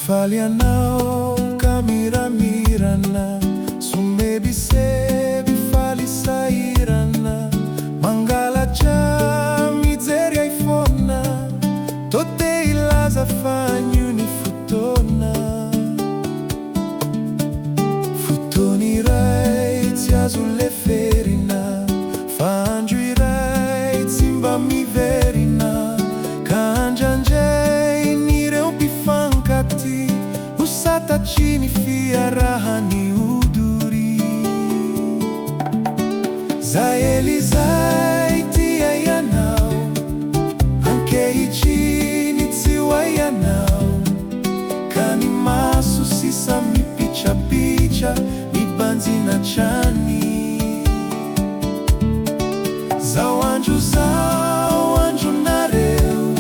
Falianao kamiramirana, sumebisebi falisairana, mangalacha mizeria ifona, tote ilaza fanyuni futona. Futoni rai tiazule ferina, fanjui rai timba mi verina, kanjanje nire upifankati, usata chini fiarahani uduri. Zaeli zaiti ayanao, anke ichini tiwa yanao, kani masu sisa mi picha picha, mi banzi na chani. Zawanju nareu,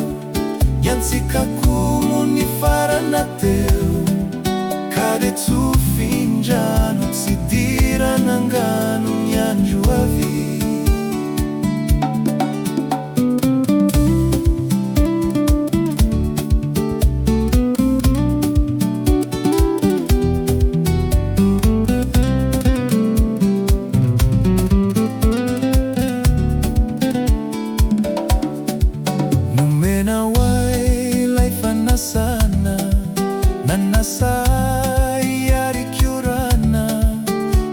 yansika kumu ni faranateu, kade tu finjanu tsidira nanganu nyanju avi. Sana nanasai yarikyurana,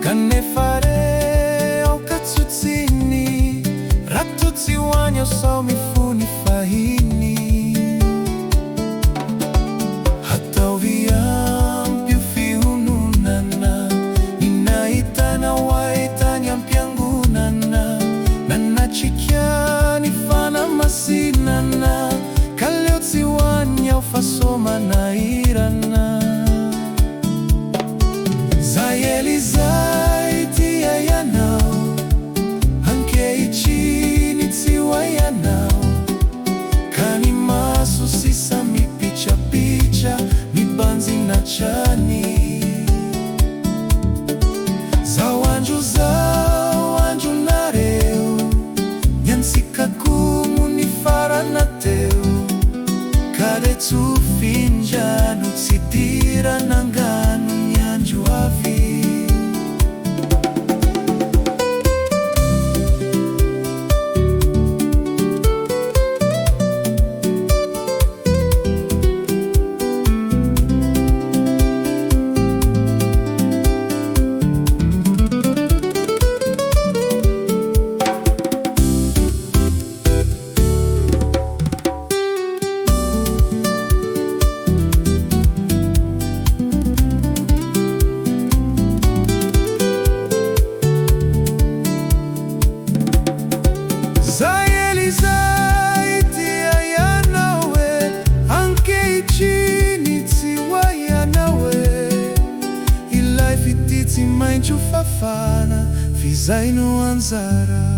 kanefare au katsutsini, ratutsi wanyo sau mifuni fahini. Hata uviampyu fiununana, inaitana waitanya mpyangunana, nanachikyani fana masinana, kaleotsi wanya ufasoma na irana. Zayeli zaiti ya yanao, anke ichini tiwa yanao, kani masu sisa mi picha picha, mi banzi na chani. Zawanju nareu, yansika kumu ni faranateu, kade tu finjanu tsidira nanganu nyanju avi. Zayeli zaiti ayanawe, anke ichini tiwa yanawe, ilai fititi mainchu fafana, fizainu anzara.